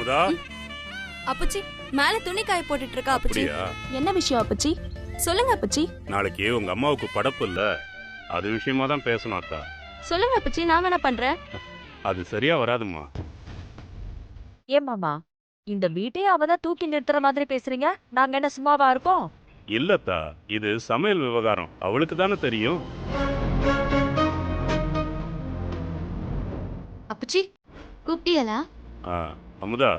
அமுதா. அப்பச்சி மேல துணி காய போட்டுட்டு இருக்கா அப்பச்சி. என்ன விஷயம் அப்பச்சி? சொல்லுங்க அப்பச்சி. நாளைக்கு உங்க அம்மாவுக்கு படப்பு இல்ல, அது விஷயமா தான் பேசணும் அத்தா. சொல்லுங்க அப்பச்சி, நான் என்ன பண்றேன்? அது சரியா வராதுமா. ஏன் மாமா, இந்த வீட்டையே அவதான் தூக்கி நிறுத்துற மாதிரி பேசுறீங்க? நாங்க என்ன சும்மாவா இருக்கோம்? இல்லத்தா, இது சமையல் விவகாரம், அவளுக்கு தானே தெரியும். அப்பச்சி கூப்பிட்டியலா? அமுதா,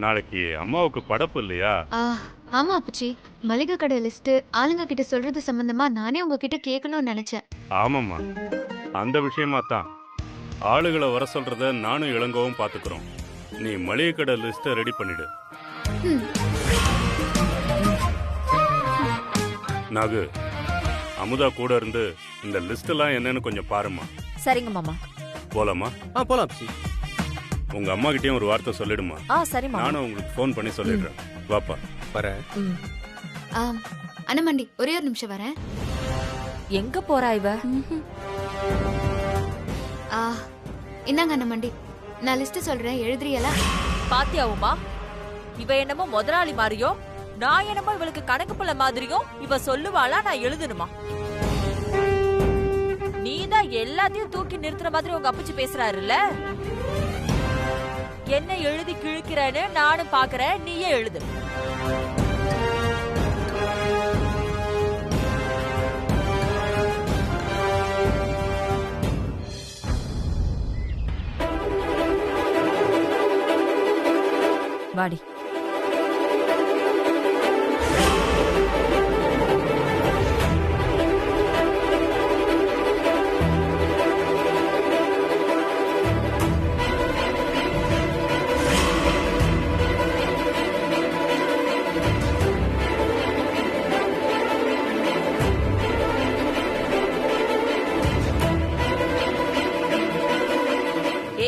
நாளைக்கு அம்மாவுக்கு படப்பு இல்லையா? ஆமா அப்பச்சி, மளிகை கடை லிஸ்ட் ஆளுங்க கிட்ட சொல்றது சம்பந்தமா நானே உங்ககிட்ட கேட்கணும்னு நினைச்சேன். ஆமாம்மா, அந்த விஷயமா தான் ஆளுகளை வர சொல்றத நானும் இளங்கவும் பாத்துக்கிறோம். நீ மளிகை கடை லிஸ்ட ரெடி பண்ணிடு. நாகு, அமுதா கூட இருந்து இந்த லிஸ்ட் எல்லாம் என்னன்னு கொஞ்சம் பாருமா. சரிங்க மாமா. போலாமா? போலாம். உங்க அம்மா கிட்டயும் ஒரு வார்த்தை சொல்லிடுமா. சரி மாமா. நானும் உங்களுக்கு ஃபோன் பண்ணி சொல்லிடுறேன். வாப்பா. வரேன். அண்ணமண்டி, ஒரே ஒரு நிமிஷம் வரேன். எங்க போறா இவ? இந்தாங்க அண்ணமண்டி, நான் லிஸ்ட் சொல்றேன், எழுதுறியலா? பாத்தியாவுமா, இவ என்னமோ முதலாளி மாதிரியோ, நான் என்னமோ இவளுக்கு கணக்கு புள்ள மாதிரியோ இவ சொல்லுவாளா, நான் எழுதணுமா? நீதான் எல்லாத்தையும் தூக்கி நிறுத்துற மாதிரி உங்க அப்பச்சி பேசுறாருல்ல. என்ன எழுதி கிழிக்கிறேன்னு நானும் பாக்குறேன், நீயே எழுது. வாடி.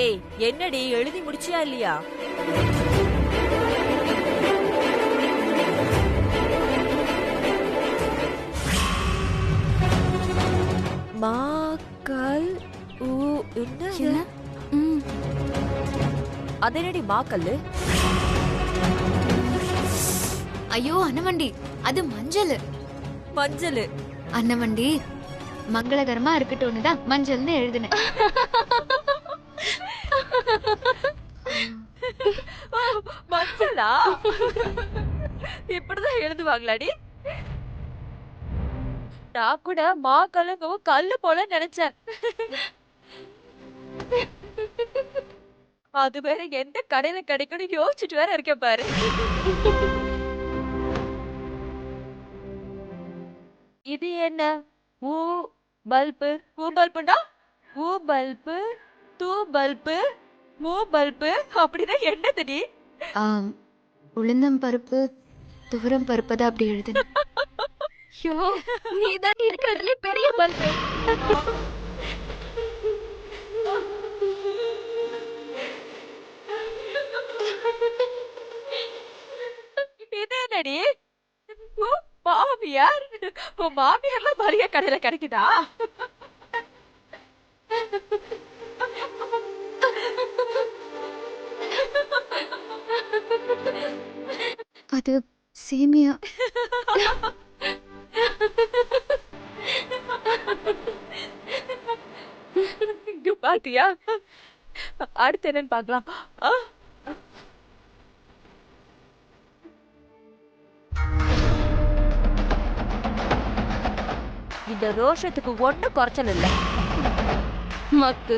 ஏய், என்னடி எழுதி முடிச்சியா இல்லையா? மாக்கல் என்ன? அதனடி மாக்கல்லு? ஐயோ அண்ணமண்டி, அது மஞ்சள். மஞ்சள்? அண்ணமண்டி, மங்களகரமா இருக்கட்டும்னு தான் மஞ்சள்னு எழுதுனேன். மஞ்சளா? இப்படிதான் எழுதுவாங்களாடி? நான் கூட மா கலங்கவும் கல்லு போல நினைச்சேன். அது வேற எந்த கடையில கிடைக்கும்னு யோசிச்சுட்டு வேற இருக்கேன் பாரு. இது என்ன? ஊ பல்பு. ஊ பல்புண்டா? ஊ பல்பு, தூ பல்பு, மூ பல்பு அப்படின்னா என்னதுடி? உளுந்தம் பருப்பு, துவரம் பருப்பு தான் அப்படி எழுதுனேன். நீதான் இருக்கிறதுல பெரிய பல்பு. இது என்னடி? மாமியார்? உன் மாமியார்லாம் மளிகை கடையில கிடைக்குதா? அது சேமியா. இங்க பாத்தியா? அடுத்து என்னன்னு பாக்கலாம். இந்த ரோஷத்துக்கு ஒண்ணு குறைச்சல் இல்ல. மக்கு.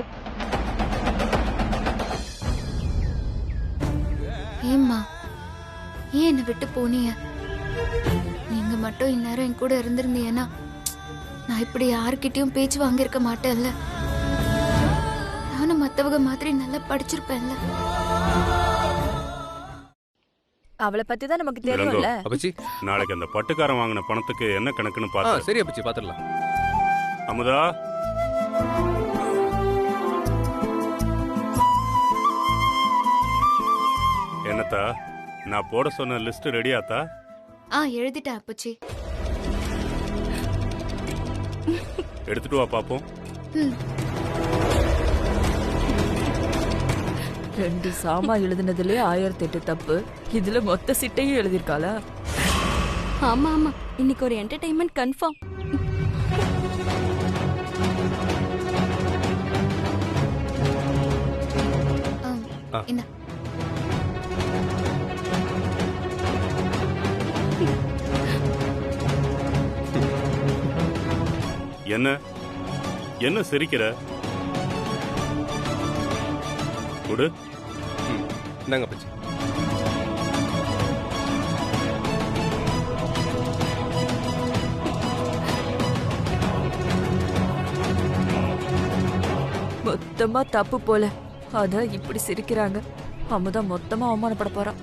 ஏம்மா, ஏன் என்னை விட்டு போனீங்க? நீங்க மட்டும் இந்நேரம் என் கூட இருந்திருந்தீங்கன்னா நான் இப்படி யாருக்கிட்டையும் பேச்சு வாங்கியிருக்க மாட்டேன்ல. நானும் மத்தவங்க மாதிரி நல்லா படிச்சிருப்பேன்ல. அவளை பத்தி தான் நமக்கு தெரியும்ல. அப்பச்சி, நாளைக்கு அந்த பட்டுக்காரன் வாங்கின பணத்துக்கு என்ன கணக்குன்னு பாத்து. சரி அப்பச்சி, பாத்துடலாம். அமுதா, என்னத்தா, நான் போட சொன்ன லிஸ்ட் ரெடியாத்தா? எழுதிட்டேன் அப்பச்சி. எடுத்துட்டு வா பாப்போம். 2 சாமா எழுதுனதுலயே 1008 தப்பு. இதுல மொத்த சிட்டையும் எழுதிருக்காளா? ஆமா ஆமா, இன்னைக்கு ஒரு என்டர்டைன்மெண்ட் கன்ஃபார்ம். என்ன என்ன என்ன சிரிக்கிற? குடு. நாங்க பச்சி. மொத்தமா தப்பு போல, அதான் இப்படி சிரிக்கிறாங்க. அமுதா மொத்தமா அவமானப்பட போறா.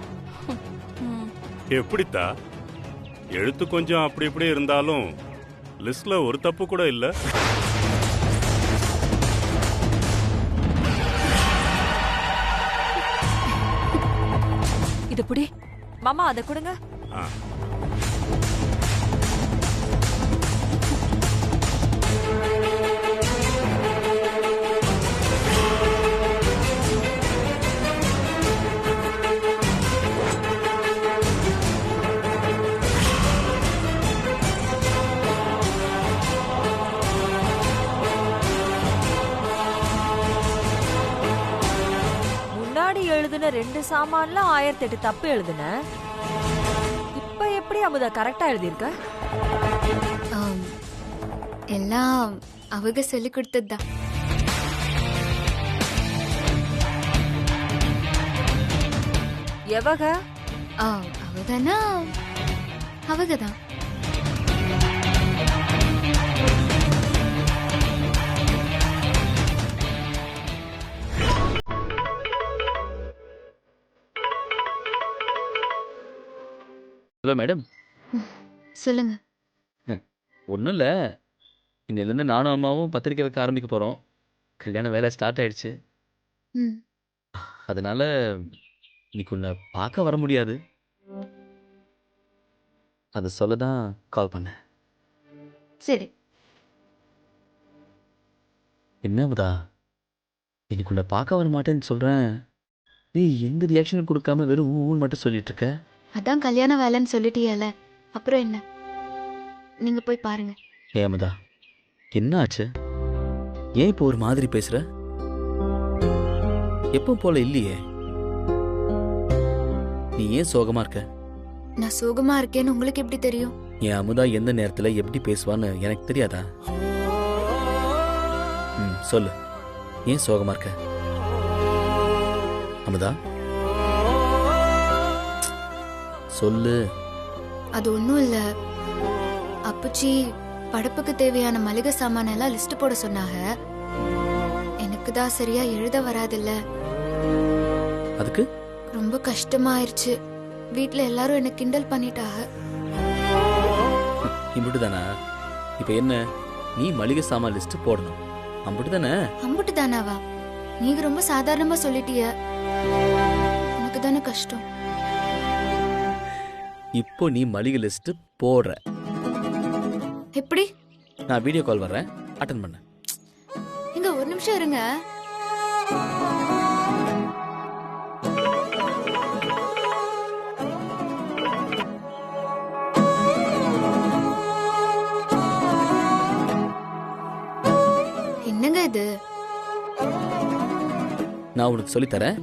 எப்படித்தா? எழுத்து கொஞ்சம் அப்படி இப்படி இருந்தாலும் லிஸ்ட்ல ஒரு தப்பு கூட இல்ல. இத புடி மாமா, அத கொடுங்க. ஆ. முன்னாடி எழுதுன 2 சாமான்ல 1008 தப்பு எழுதுன. இப்ப எப்படி அமுதா கரெக்டா எழுதியிருக்க? ஆம், எல்லாம் அவங்க சொல்லி கொடுத்ததுதான். எவக? அவதானா? அவங்கதான். Hello madam. சொல்லுங்க. ஒன்றும் இல்லை, இன்னிலேருந்து நானும் அம்மாவும் பத்திரிக்கை வைக்க ஆரம்பிக்க போகிறோம். கல்யாண வேலை ஸ்டார்ட் ஆயிடுச்சு. ம், அதனால இன்னைக்கு உன்னை பார்க்க வர முடியாது. அதை சொல்ல தான் கால் பண்ணேன். சரி. என்னவுதா, இன்னைக்கு உன்னை பார்க்க வர மாட்டேன்னு சொல்கிறேன், நீ எந்த ரியாக்ஷனும் கொடுக்காம வெறும் ஊன்னு மட்டும் சொல்லிட்டு இருக்க. அதான் கல்யாண வேலைன்னு சொல்லிட்டீங்கல்ல, அப்புறம் என்ன? நீங்க போய் பாருங்க. ஏமுதா, என்ன ஆச்சு? ஏன் இப்போ ஒரு மாதிரி பேசுற? எப்போ போல இல்லையே. நீ ஏன் சோகமா இருக்க? நான் சோகமா இருக்கேன்னு உங்களுக்கு எப்படி தெரியும்? என் அமுதா எந்த நேரத்துல எப்படி பேசுவான்னு எனக்கு தெரியாதா? சொல்லு, ஏன் சோகமா இருக்க? அமுதா சொல்லு. அது ஒண்ணும் இல்ல. அப்புச்சி படப்புக்கு தேவையான மளிகை சாமான எல்லாம் லிஸ்ட் போட சொன்னாங்க. எனக்கு தான் சரியா எழுத வராதில்ல. அதுக்கு ரொம்ப கஷ்டமாயிருச்சு. வீட்ல எல்லாரும் என்ன கிண்டல் பண்ணிட்டாங்க. இப்படிதானா? இப்ப என்ன, நீ மளிகை சாமான் லிஸ்ட் போடணும், அப்படிதானே? அம்புட்டு தானாவா? நீங்க ரொம்ப சாதாரணமா சொல்லிட்டீங்க. எனக்கு தானே கஷ்டம். இப்போ நீ மளிகை லிஸ்ட் போடுற. எப்படி? நான் வீடியோ கால் வர்றேன், அட்டன் பண்ண. இங்க ஒரு நிமிஷம் இருங்க. என்னங்க இது? நான் உனக்கு சொல்லி தரேன்,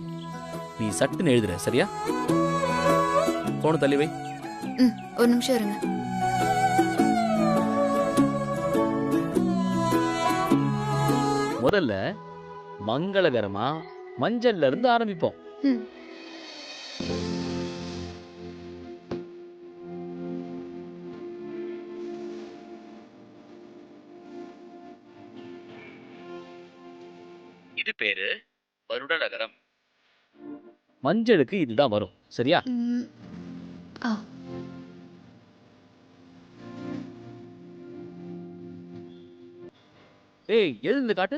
நீ சட்டுன்னு எழுதுற, சரியா? போன தள்ளி வை. ஒரு நிமிஷம் இருங்க. முதல்ல மங்களகரமா மஞ்சள்ல இருந்து ஆரம்பிப்போம். ம். இது பேரு வருடநகரம். மஞ்சளுக்கு இதுதான் வரும், சரியா? ம். ஆ. ஏய், எழுந்து காட்டு.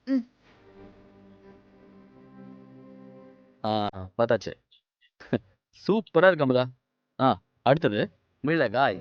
ம். பார்த்தாச்சு. சூப்பரா இருக்கு அமுதா. அடுத்தது மிளகாய்.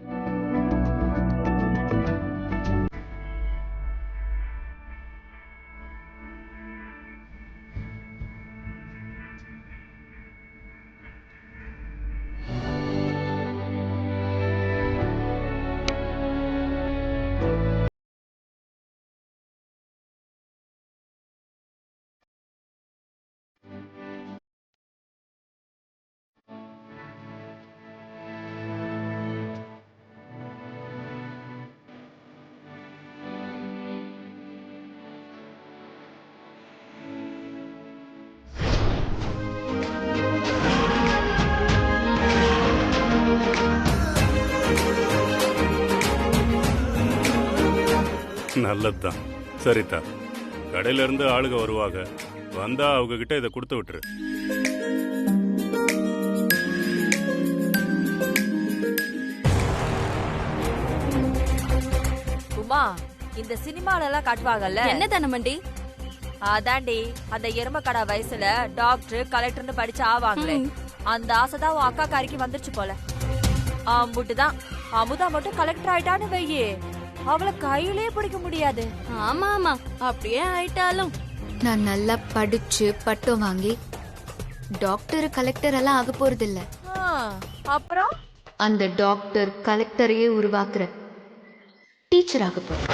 நல்லதுதான். சரிதா, கடையில இருந்து ஆளுங்க வருவாங்க. வந்தா அவங்க கிட்ட இதை கொடுத்து விட்டுரு. உமா, இந்த சினிமால எல்லாம் காட்டுவாங்கல்ல, என்ன தனமண்டி? அதாண்டி அந்த எருமக்கடா வயசுல டாக்டர் கலெக்டர்னு படிச்சு ஆவாங்களே, அந்த ஆசைதான் உன் அக்கா காரிக்கு வந்துருச்சு போல. அம்புட்டுதான் அமுதா மட்டும் கலெக்டர் ஆயிட்டான்னு வையே, அவளை கையிலே பிடிக்க முடியாது. ஆமா ஆமா, அப்படியே ஆயிட்டாலும் நான் நல்லா படிச்சு பட்டம் வாங்கி டாக்டர் கலெக்டர் எல்லாம் ஆக போறது இல்ல. ஆ, அப்புறம் அந்த டாக்டர் கலெக்டரையே உருவாக்குற டீச்சர் ஆக போறேன்.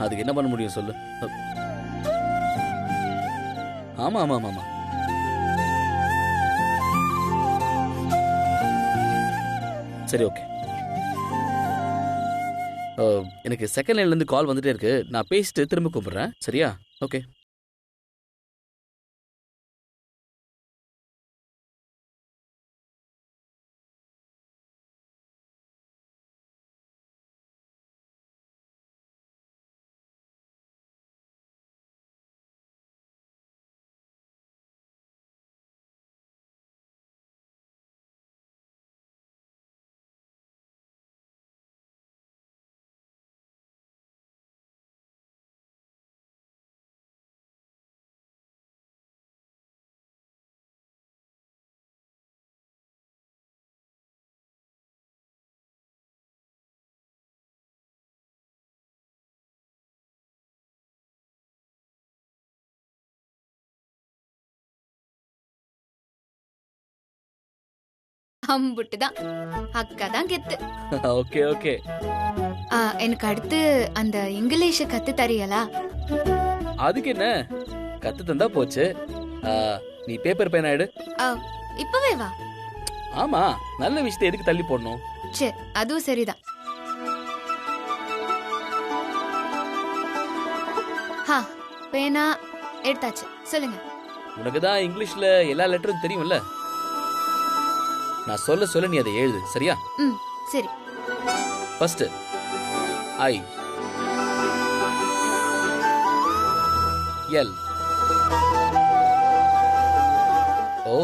அதுக்கு என்ன பண்ண முடியும் சொல்லு? ஆமா ஆமா ஆமா ஆமா. சரி ஓகே. எனக்கு செகண்ட் லைன்ல இருந்து கால் வந்துட்டே இருக்கு. நான் பேசிட்டு திரும்ப கூப்பிடுறேன். சரியா? ஓகே. அம்புட்டுதான் அக்கா தான் கெத்து. Okay okay. எனக்கு அடுத்து அந்த இங்கிலீஷ் கத்து தரியலா? அதுக்கு என்ன, கத்து தந்தா போச்சு. நீ பேப்பர் பேனா எடு. இப்பவே வா. ஆமா, நல்ல விஷயத்தை எதுக்கு தள்ளி போடணும்? சரி, அதுவும் சரிதான். பேனா எடுத்தாச்சு, சொல்லுங்க. உனக்கு தான் இங்கிலீஷ்ல எல்லா லெட்டரும் தெரியும்ல. நான் சொல்ல சொல்ல நீ அதை எழுது. சரியா? சரி. First I, L, O,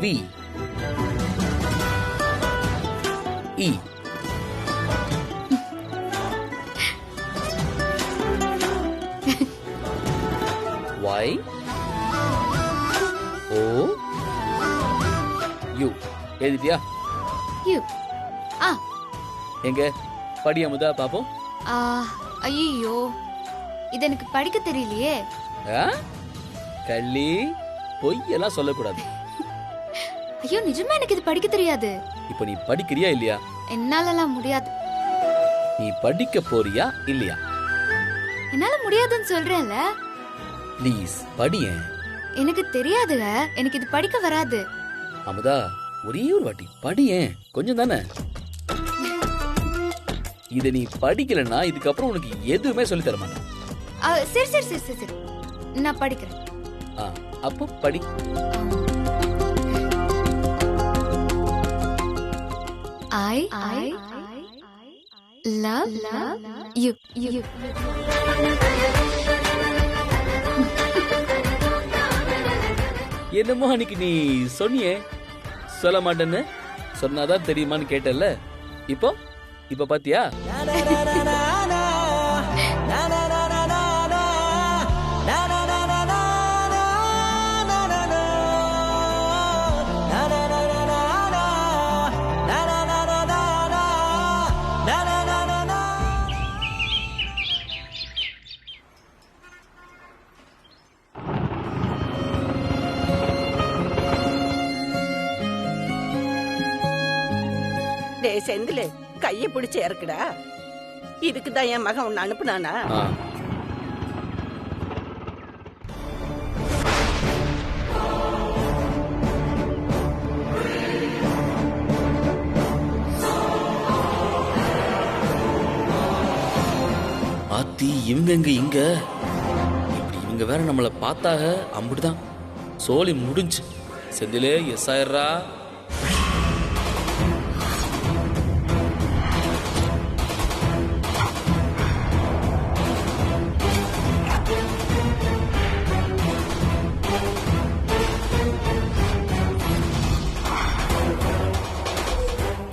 V, E, Y, O, U. எழுதிட்டியா? யூ. எங்க படி அமுதா பாப்போம். ஐயோ, இது எனக்கு படிக்க தெரியலையே. கள்ளி, பொய்யெல்லாம் சொல்லக்கூடாது. ஐயோ, நிஜமா எனக்கு இது படிக்க தெரியாது. இப்ப நீ படிக்கிறியா இல்லையா? என்னாலலாம் முடியாது. நீ படிக்க போறியா இல்லையா? என்னால முடியாதுன்னு சொல்றேன்ல. ப்ளீஸ் படியேன். எனக்கு தெரியாதுங்க, எனக்கு இது படிக்க வராது. அமுதா, ஒரே ஒரு வாட்டி படியேன், கொஞ்சம் தானே. இத நீ படிக்கலன்னா இதுக்கப்புறம் உனக்கு எதுவுமே சொல்லி தர மாட்டேன். சரி சரி சரி சரி சரி, நான் படிக்கிறேன். அப்போ படி. I love you. என்னமோ அன்னைக்கு நீ சொன்னியே சொல்ல மாட்டேன்னு, சொன்னாதான் தெரியுமான்னு கேட்டல. இப்போ பாத்தியா? செந்தில், கைய பிடிச்சு இறக்குடா. இதுக்கு தான் என் மகன் உன்னை அனுப்புனானா? ஆ ஆத்தி இவங்க இங்க இப்படி இவங்க வேற நம்மளை பார்த்தாக அம்பிட்டுதான் சோலி முடிஞ்சு. செந்திலே எஸ் ஆயிடுறா.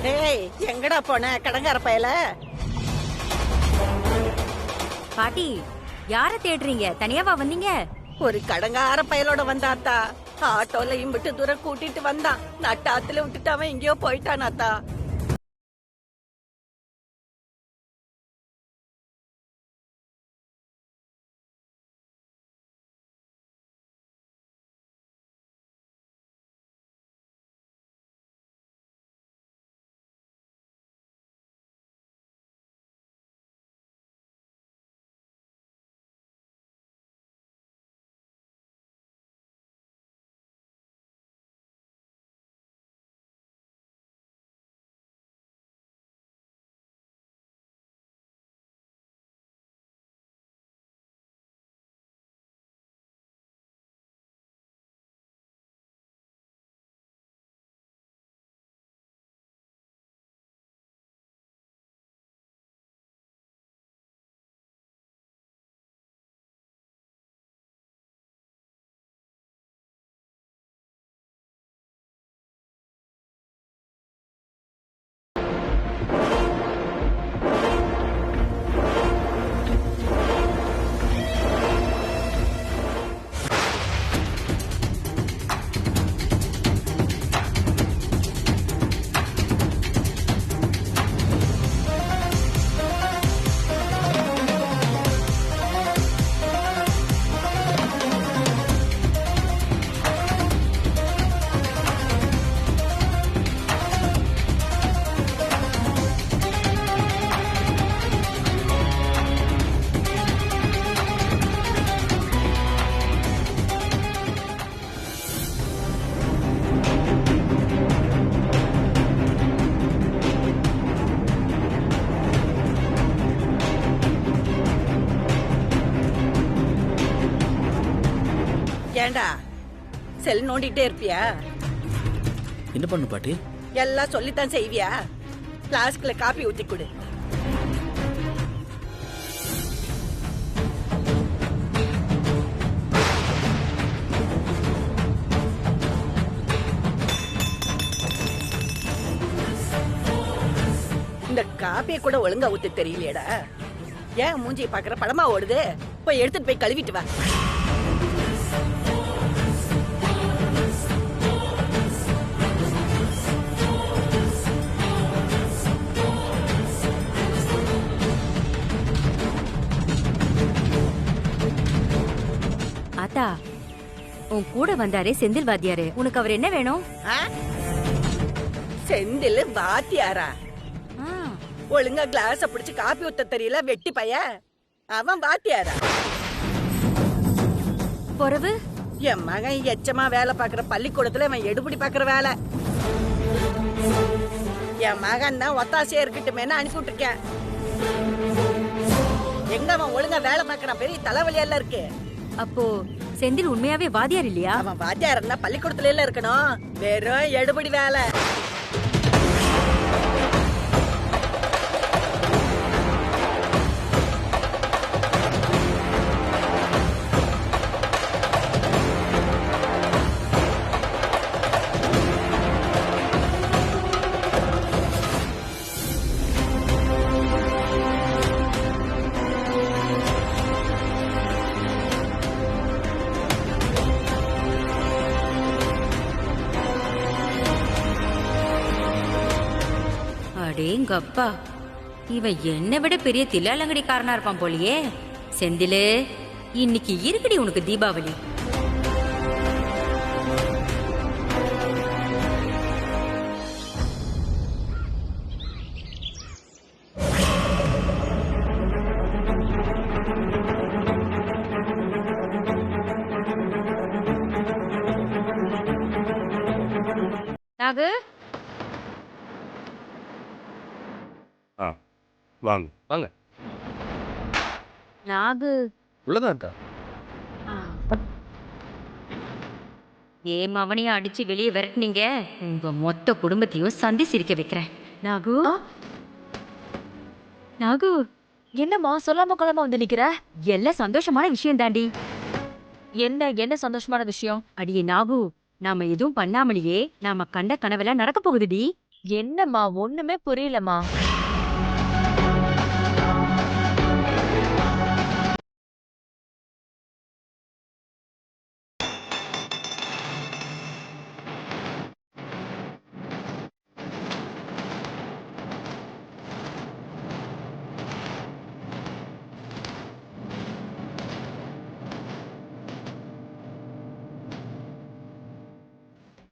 டேய், எங்கடா போன கடங்கார பயல? பாட்டி யார தேடுறீங்க? தனியாவா வந்தீங்க? ஒரு கடங்கார பயலோட வந்தாத்தா. ஆட்டோல இம்பிட்டு தூரம் கூட்டிட்டு வந்தான். நட்டாத்துல விட்டுட்டு அவன் எங்கேயோ போயிட்டானாத்தா. ஏண்டா செல் நோண்டிட்டே இருப்பியா? என்ன பண்ணு பாட்டி? எல்லாம் சொல்லித்தான் செய்வியா? பிளாஸ்க்ல காப்பி ஊத்தி கொடு. இந்த காப்பியை கூட ஒழுங்கா ஊத்தி தெரியலையடா. ஏன் மூஞ்சியை பாக்குற படமா ஓடுது? போய் எடுத்துட்டு போய் கழுவிட்டு வா. ஆத்தா, உன் கூட வந்தாரே செந்தில் வாத்தியாரு, உனக்கு அவர் என்ன வேணும்? செந்தில் வாத்தியாரா? ஆ, ஒழுங்கா கிளாஸ பிடிச்சு காப்பி ஊத்த தெரியல வெட்டி பைய. அவன் வாத்தியாரா? பொறவு என் மகன் எச்சமா வேலை பாக்குற பள்ளிக்கூடத்துல அவன் எடுபடி பாக்குற வேலை. என் மகன் தான் ஒத்தாசையா இருக்கட்டுமேன்னு அனுப்பி விட்டுருக்கேன். எங்க அவன் ஒழுங்கா வேலை பாக்குறான்? பெரிய தலைவலியெல்லாம் இருக்கு. அப்போ செந்தில் உண்மையாவே வாத்தியார் இல்லையா? அவன் வாத்தியார் இருந்தா பள்ளிக்கூடத்துல எல்லாம் இருக்கணும், வெறும் எடுபடி வேலை. அடேங்கப்பா, இவன் என்னை விட பெரிய தில்லாலங்கடிக்காரனா இருப்பான் போலியே. செந்திலு, இன்னைக்கு இருக்குடி உனக்கு தீபாவளி. நாகு ஆ வாங்க. வாங்க. நாகு உள்ளதான் இருக்கா? ஏன் அவனையும் அடிச்சு வெளியே விரட்டுனீங்க உங்க மொத்த குடும்பத்தையும் சந்தி சிரிக்க வைக்கிறேன். நாகு நாகு என்னம்மா சொல்லாம கொள்ளாம வந்து நிக்கிற? எல்லாம் சந்தோஷமான விஷயம் தாண்டி. என்ன சந்தோஷமான விஷயம்? அடியே நாகு, நாம எதுவும் பண்ணாமலேயே நாம கண்ட கனவெல்லாம் நடக்க போகுதுடி. என்னம்மா ஒண்ணுமே புரியலம்மா.